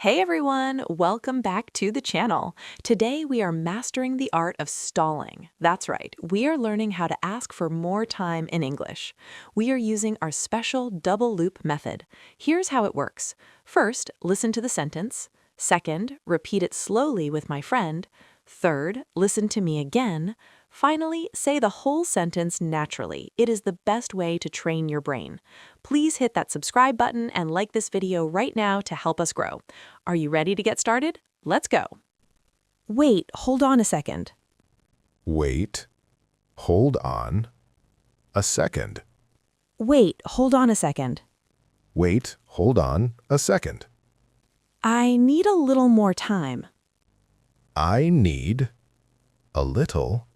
Hey everyone, welcome back to the channel. Today we are mastering the art of stalling. That's right, we are learning how to ask for more time in English. We are using our special double loop method. Here's how it works. First, listen to the sentence. Second, repeat it slowly with my friend. Third, listen to me again. Finally, say the whole sentence naturally. It is the best way to train your brain. Please hit that subscribe button and like this video right now to help us grow. Are you ready to get started? Let's go. Wait, hold on a second. Wait, hold on a second. Wait, hold on a second. Wait, hold on a second. I need a little more time. I need a little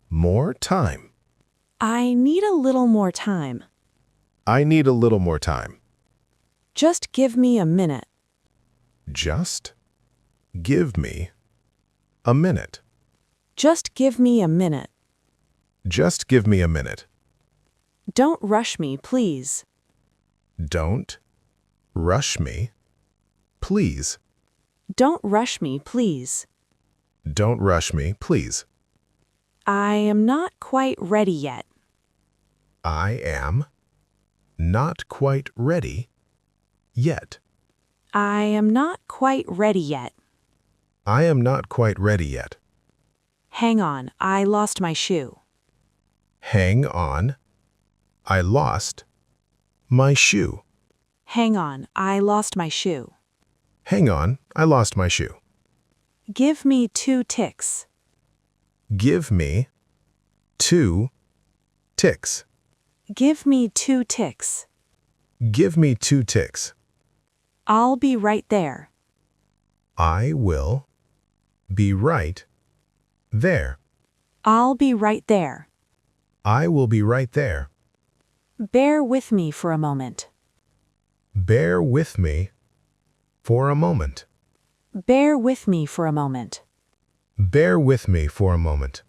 more time. I need a little more time. I need a little more time. Just give me a minute. Just give me a minute. Just give me a minute. Just give me a minute. Don't rush me, please. Don't rush me, please. Don't rush me, please. Don't rush me, please. I am not quite ready yet. I am not quite ready yet. I am not quite ready yet. I am not quite ready yet. Hang on, I lost my shoe. Hang on. I lost my shoe. Hang on, I lost my shoe. Hang on, I lost my shoe. Give me 2 ticks. Give me 2 ticks. Give me 2 ticks. Give me 2 ticks. I'll be right there. I will be right there. I'll be right there. I will be right there. Bear with me for a moment. Bear with me for a moment. Bear with me for a moment. Bear with me for a moment.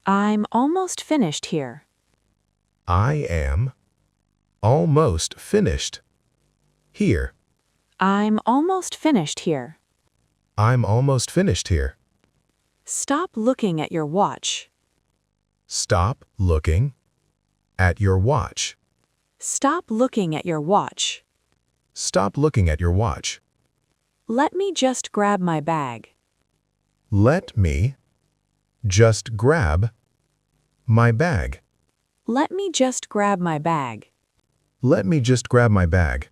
I'm almost finished here. I am almost finished here. I'm almost finished here. I'm almost finished here. Stop looking at your watch. Stop looking at your watch. Stop looking at your watch. Stop looking at your watch. Let me just grab my bag. Let me just grab my bag. Let me just grab my bag. Let me just grab my bag.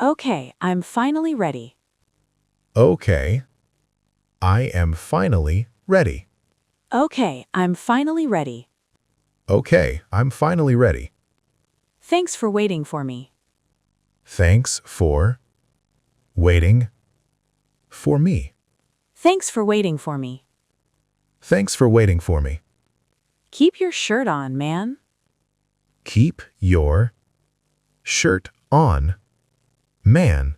Okay, I'm finally ready. Okay. I am finally ready. Okay, I'm finally ready. Okay, I'm finally ready. Thanks for waiting for me. Thanks for waiting for me. Thanks for waiting for me. Thanks for waiting for me. Keep your shirt on, man. Keep your shirt on, man.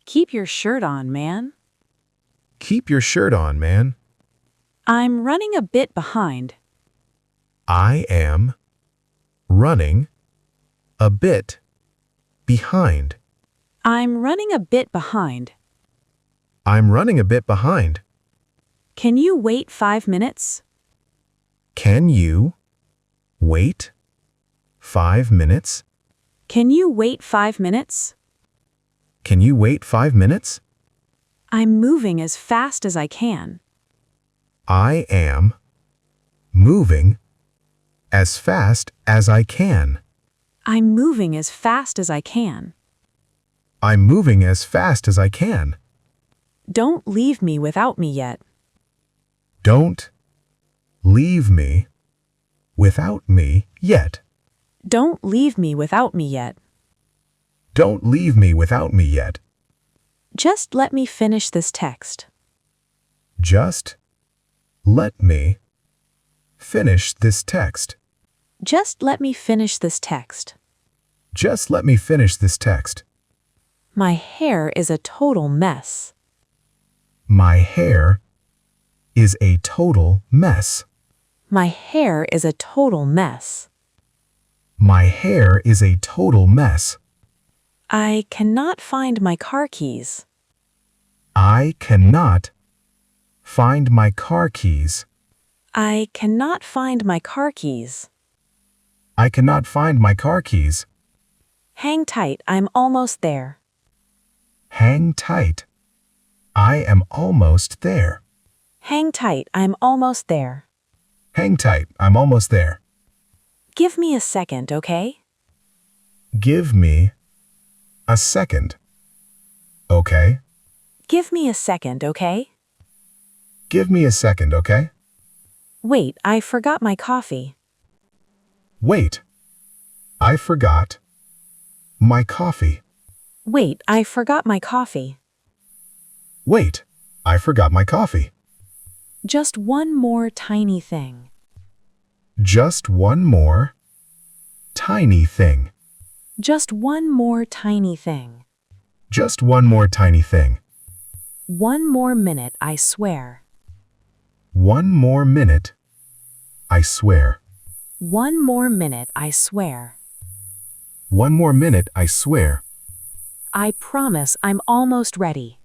Keep your shirt on, man. Keep your shirt on, man. I'm running a bit behind. I am running a bit behind. I'm running a bit behind. I'm running a bit behind. Can you wait 5 minutes? Can you wait 5 minutes? Can you wait 5 minutes? Can you wait 5 minutes? I'm moving as fast as I can. I am moving as fast as I can. I'm moving as fast as I can. I'm moving as fast as I can. Don't leave me without me yet. Don't leave me without me yet. Don't leave me without me yet. Don't leave me without me yet. Just let me finish this text. Just let me finish this text. Just let me finish this text. Just let me finish this text. My hair is a total mess. My hair is a total mess. My hair is a total mess. My hair is a total mess. I cannot find my car keys. I cannot find my car keys. I cannot find my car keys. I cannot find my car keys. Hang tight, I'm almost there. Hang tight. I am almost there. Hang tight, I'm almost there. Hang tight. I'm almost there. Give me a second, okay? Give me a second. Okay? Give me a second, okay? Give me a second, okay? Wait, I forgot my coffee. Wait. I forgot my coffee. Wait, I forgot my coffee. Wait. I forgot my coffee. Just one more tiny thing. Just one more tiny thing. Just one more tiny thing. Just one more tiny thing. One more minute, I swear. One more minute. I swear. One more minute, I swear. One more minute, I swear. I promise I'm almost ready.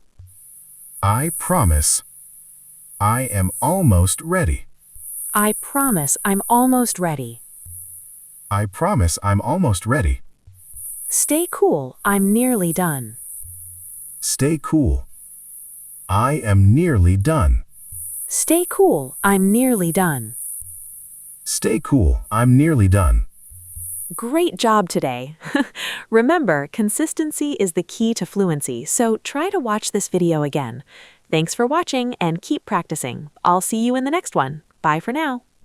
I promise. I am almost ready. I promise I'm almost ready. I promise I'm almost ready. Stay cool, I'm nearly done. Stay cool. I am nearly done. Stay cool, I'm nearly done. Stay cool. I'm nearly done. Great job today. Remember, consistency is the key to fluency, so try to watch this video again. Thanks for watching and keep practicing. I'll see you in the next one. Bye for now.